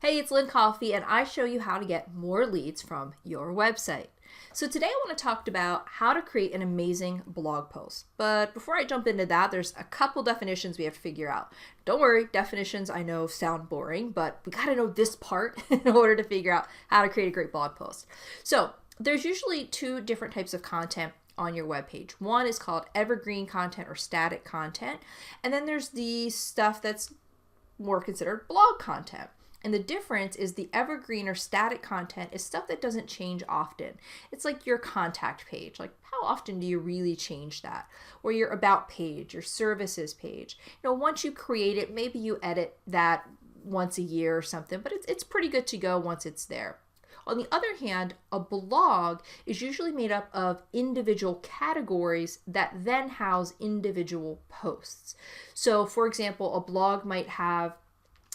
Hey, it's Lynn Coffey, and I show you how to get more leads from your website. So today I want to talk about how to create an amazing blog post. But before I jump into that, there's a couple definitions we have to figure out. Don't worry, definitions I know sound boring, but we got to know this part in order to figure out how to create a great blog post. So there's usually two different types of content on your webpage. One is called evergreen content or static content, and then there's the stuff that's more considered blog content. And the difference is the evergreen or static content is stuff that doesn't change often. It's like your contact page. Like, how often do you really change that? Or your about page, your services page. Once you create it, maybe you edit that once a year or something, but it's pretty good to go once it's there. On the other hand, a blog is usually made up of individual categories that then house individual posts. So, for example, a blog might have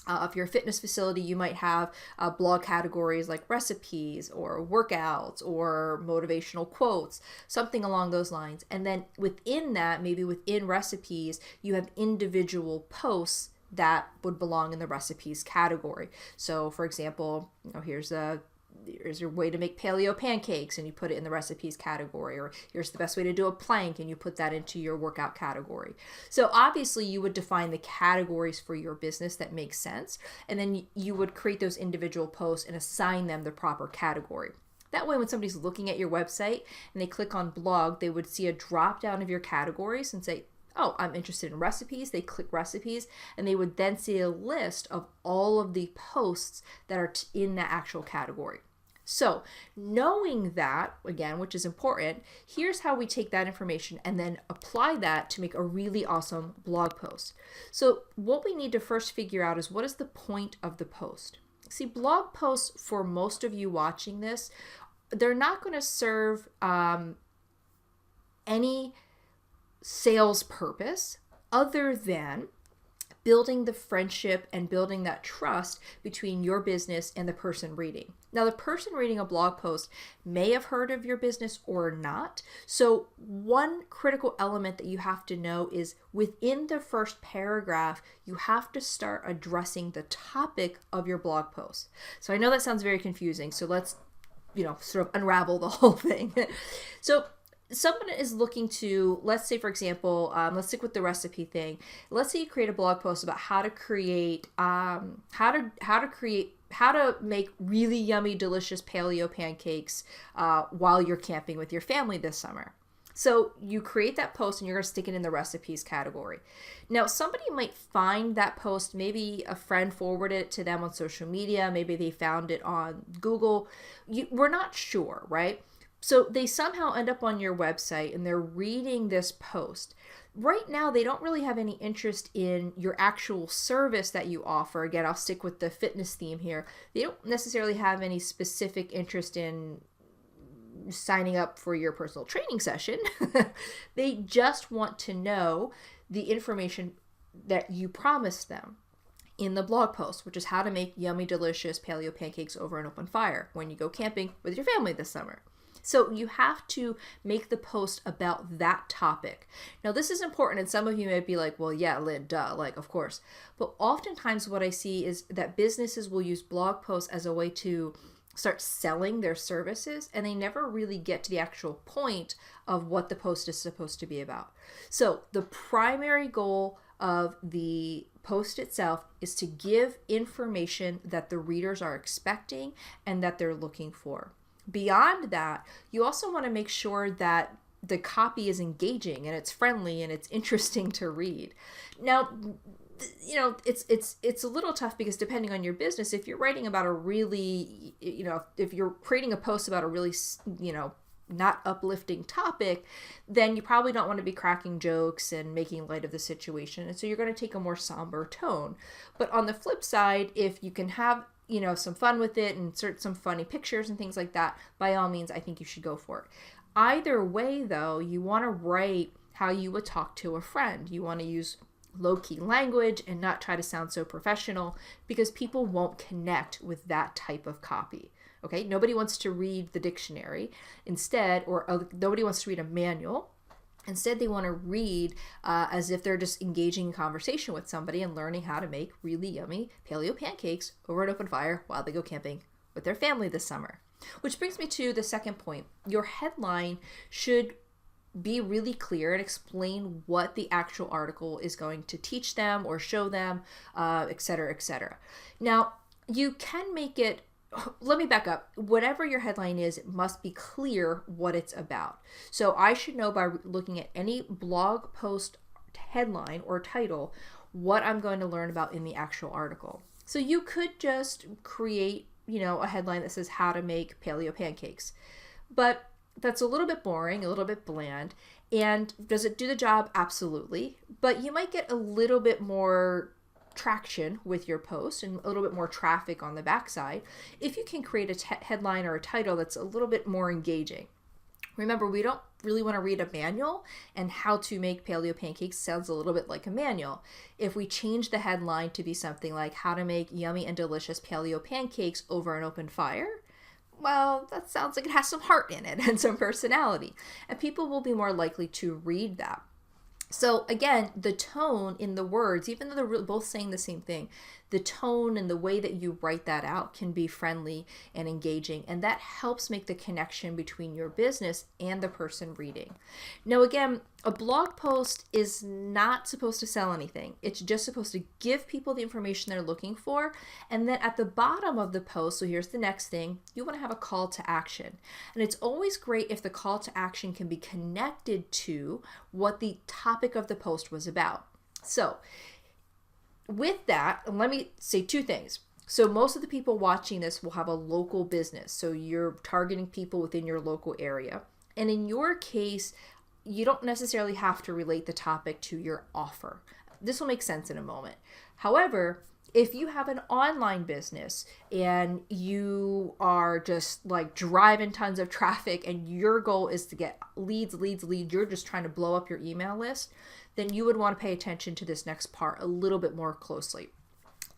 if you're a fitness facility, you might have blog categories like recipes or workouts or motivational quotes, something along those lines. And then within that, maybe within recipes, you have individual posts that would belong in the recipes category. So for example, here's your way to make paleo pancakes and you put it in the recipes category, or here's the best way to do a plank and you put that into your workout category. So obviously you would define the categories for your business that make sense, and then you would create those individual posts and assign them the proper category. That way when somebody's looking at your website and they click on blog, they would see a drop down of your categories and say, oh, I'm interested in recipes. They click recipes, and they would then see a list of all of the posts that are in that actual category. So knowing that, again, which is important, here's how we take that information and then apply that to make a really awesome blog post. So what we need to first figure out is, what is the point of the post? See, blog posts, for most of you watching this, they're not going to serve any sales purpose other than building the friendship and building that trust between your business and the person reading. Now, the person reading a blog post may have heard of your business or not. So one critical element that you have to know is within the first paragraph, you have to start addressing the topic of your blog post. So I know that sounds very confusing. So let's, sort of unravel the whole thing. So someone is looking to, let's say, for example, let's stick with the recipe thing. Let's say you create a blog post about how to create, how to make really yummy, delicious paleo pancakes while you're camping with your family this summer. So you create that post and you're going to stick it in the recipes category. Now, somebody might find that post, maybe a friend forwarded it to them on social media, maybe they found it on Google. We're not sure, right? So they somehow end up on your website and they're reading this post. Right now, they don't really have any interest in your actual service that you offer. Again, I'll stick with the fitness theme here. They don't necessarily have any specific interest in signing up for your personal training session. They just want to know the information that you promised them in the blog post, which is how to make yummy, delicious paleo pancakes over an open fire when you go camping with your family this summer. So you have to make the post about that topic. Now, this is important, and some of you may be like, well, yeah, Lynn, duh, like, of course. But oftentimes what I see is that businesses will use blog posts as a way to start selling their services, and they never really get to the actual point of what the post is supposed to be about. So the primary goal of the post itself is to give information that the readers are expecting and that they're looking for. Beyond that, you also want to make sure that the copy is engaging and it's friendly and it's interesting to read. Now, it's a little tough because depending on your business, if you're writing about a really, if you're creating a post about a really, not uplifting topic, then you probably don't want to be cracking jokes and making light of the situation. And so you're going to take a more somber tone. But on the flip side, if you can have some fun with it and insert some funny pictures and things like that, by all means, I think you should go for it. Either way, though, you want to write how you would talk to a friend. You want to use low-key language and not try to sound so professional, because people won't connect with that type of copy. Okay, nobody wants to read the dictionary instead, or nobody wants to read a manual. Instead, they want to read as if they're just engaging in conversation with somebody and learning how to make really yummy paleo pancakes over an open fire while they go camping with their family this summer. Which brings me to the second point. Your headline should be really clear and explain what the actual article is going to teach them or show them, etc., etc. Now, you can make it, let me back up. Whatever your headline is, it must be clear what it's about. So I should know by looking at any blog post headline or title what I'm going to learn about in the actual article. So you could just create, a headline that says how to make paleo pancakes. But that's a little bit boring, a little bit bland. And does it do the job? Absolutely. But you might get a little bit more traction with your post and a little bit more traffic on the backside if you can create a headline or a title that's a little bit more engaging. Remember, we don't really want to read a manual, and how to make paleo pancakes sounds a little bit like a manual. If we change the headline to be something like how to make yummy and delicious paleo pancakes over an open fire, well, that sounds like it has some heart in it and some personality, and people will be more likely to read that. So again, the tone in the words, even though they're both saying the same thing, the tone and the way that you write that out can be friendly and engaging, and that helps make the connection between your business and the person reading. Now again, a blog post is not supposed to sell anything. It's just supposed to give people the information they're looking for, and then at the bottom of the post, so here's the next thing, you want to have a call to action. And it's always great if the call to action can be connected to what the topic of the post was about. So with that, let me say two things. So most of the people watching this will have a local business. So you're targeting people within your local area. And in your case, you don't necessarily have to relate the topic to your offer. This will make sense in a moment. However, if you have an online business and you are just like driving tons of traffic and your goal is to get leads, you're just trying to blow up your email list, then you would want to pay attention to this next part a little bit more closely.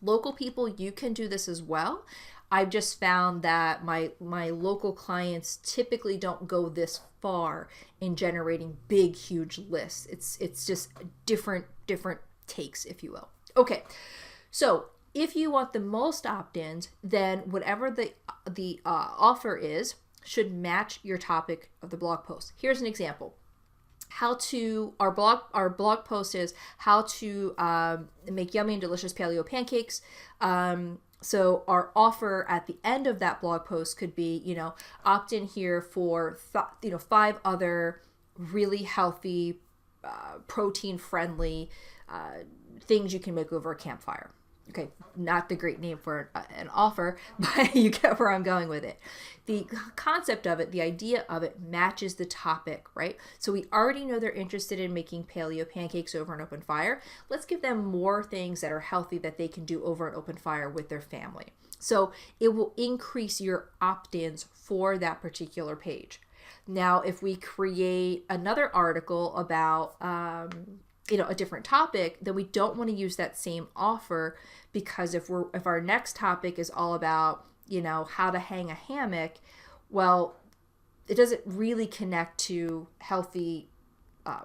Local people, you can do this as well. I've just found that my local clients typically don't go this far in generating big, huge lists. It's just different takes, if you will. Okay, so if you want the most opt-ins, then whatever the offer is should match your topic of the blog post. Here's an example. Our blog post is how to make yummy and delicious paleo pancakes. So our offer at the end of that blog post could be, opt in here for 5 other really healthy, protein friendly things you can make over a campfire. Okay, not the great name for an offer, but you get where I'm going with it. The concept of it, the idea of it matches the topic, right? So we already know they're interested in making paleo pancakes over an open fire. Let's give them more things that are healthy that they can do over an open fire with their family. So it will increase your opt-ins for that particular page. Now, if we create another article about a different topic, then we don't want to use that same offer, because if our next topic is all about, how to hang a hammock, well, it doesn't really connect to healthy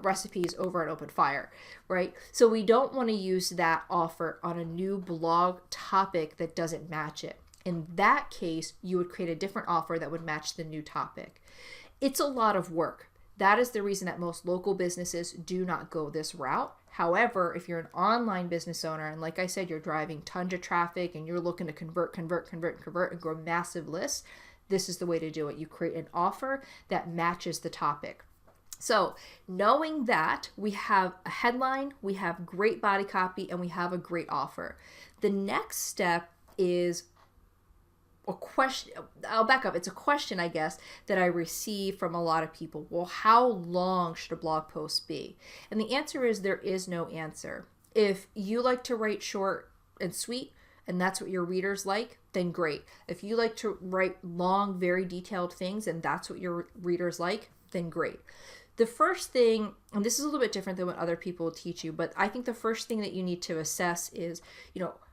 recipes over an open fire, right? So we don't want to use that offer on a new blog topic that doesn't match it. In that case, you would create a different offer that would match the new topic. It's a lot of work. That is the reason that most local businesses do not go this route. However, if you're an online business owner, and like I said, you're driving tons of traffic and you're looking to convert and grow massive lists, this is the way to do it. You create an offer that matches the topic. So knowing that we have a headline, we have great body copy, and we have a great offer, the next step is a question. I'll back up. It's a question, I guess, that I receive from a lot of people. Well, how long should a blog post be? And the answer is there is no answer. If you like to write short and sweet, and that's what your readers like, then great. If you like to write long, very detailed things, and that's what your readers like, then great. The first thing, and this is a little bit different than what other people will teach you, but I think the first thing that you need to assess is,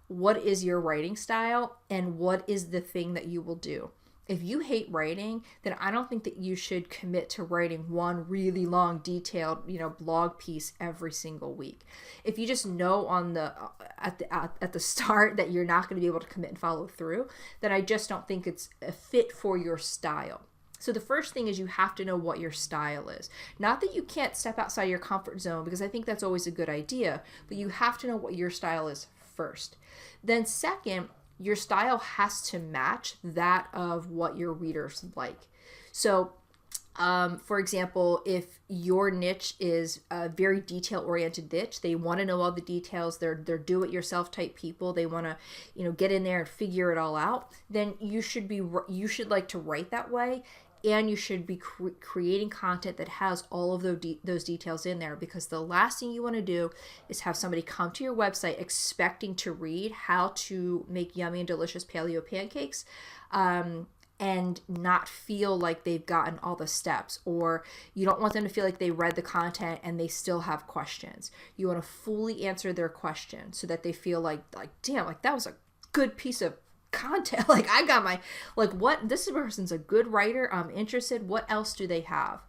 what is your writing style and what is the thing that you will do? If you hate writing, then I don't think that you should commit to writing one really long, detailed, blog piece every single week. If you just know at the start that you're not going to be able to commit and follow through, then I just don't think it's a fit for your style. So the first thing is you have to know what your style is. Not that you can't step outside your comfort zone, because I think that's always a good idea, but you have to know what your style is first. Then second, your style has to match that of what your readers like. So, for example, if your niche is a very detail-oriented niche, they want to know all the details, they're do-it-yourself type people, they want to, get in there and figure it all out, then you should like to write that way. And you should be creating content that has all of those details in there, because the last thing you want to do is have somebody come to your website expecting to read how to make yummy and delicious paleo pancakes and not feel like they've gotten all the steps, or you don't want them to feel like they read the content and they still have questions. You want to fully answer their question so that they feel like damn, like that was a good piece of content. Like I got my, what, this person's a good writer, I'm interested, what else do they have?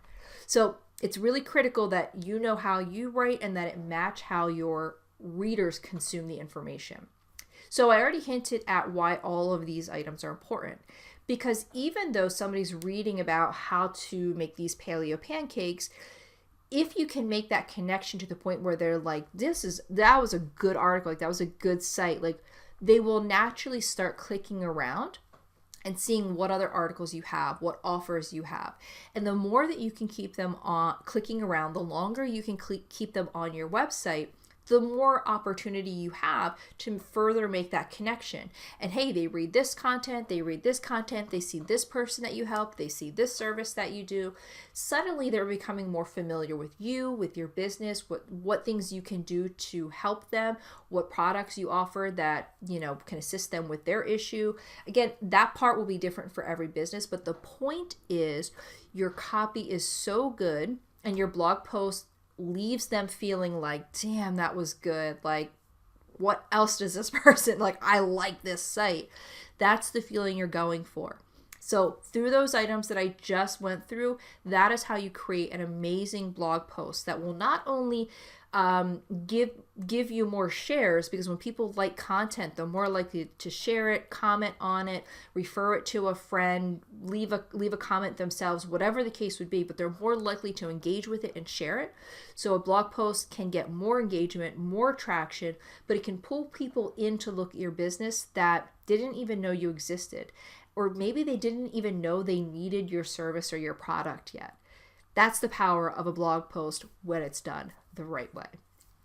So it's really critical that you know how you write and that it match how your readers consume the information. So I already hinted at why all of these items are important, because even though somebody's reading about how to make these paleo pancakes, if you can make that connection to the point where they're like, that was a good article, like that was a good site, like they will naturally start clicking around and seeing what other articles you have, what offers you have. And the more that you can keep them on clicking around, the longer you can keep them on your website, the more opportunity you have to further make that connection. And hey, they read this content, they see this person that you help, they see this service that you do. Suddenly they're becoming more familiar with you, with your business, what things you can do to help them, what products you offer that, can assist them with their issue. Again, that part will be different for every business, but the point is your copy is so good and your blog post leaves them feeling like, damn, that was good. Like, what else does this person, I like this site. That's the feeling you're going for. So through those items that I just went through, that is how you create an amazing blog post that will not only give you more shares, because when people like content, they're more likely to share it, comment on it, refer it to a friend, leave a comment themselves, whatever the case would be, but they're more likely to engage with it and share it. So a blog post can get more engagement, more traction, but it can pull people in to look at your business that didn't even know you existed, or maybe they didn't even know they needed your service or your product yet. That's the power of a blog post when it's done the right way.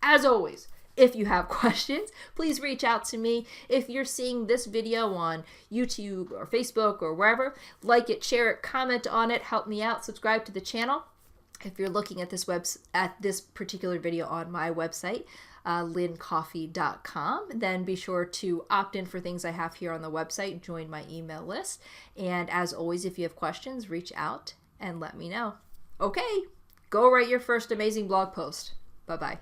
As always, if you have questions, please reach out to me. If you're seeing this video on YouTube or Facebook or wherever, like it, share it, comment on it, help me out, subscribe to the channel. If you're looking at this particular video on my website, lynncoffey.com, then be sure to opt in for things I have here on the website, join my email list. And as always, if you have questions, reach out and let me know. Okay, go write your first amazing blog post. Bye-bye.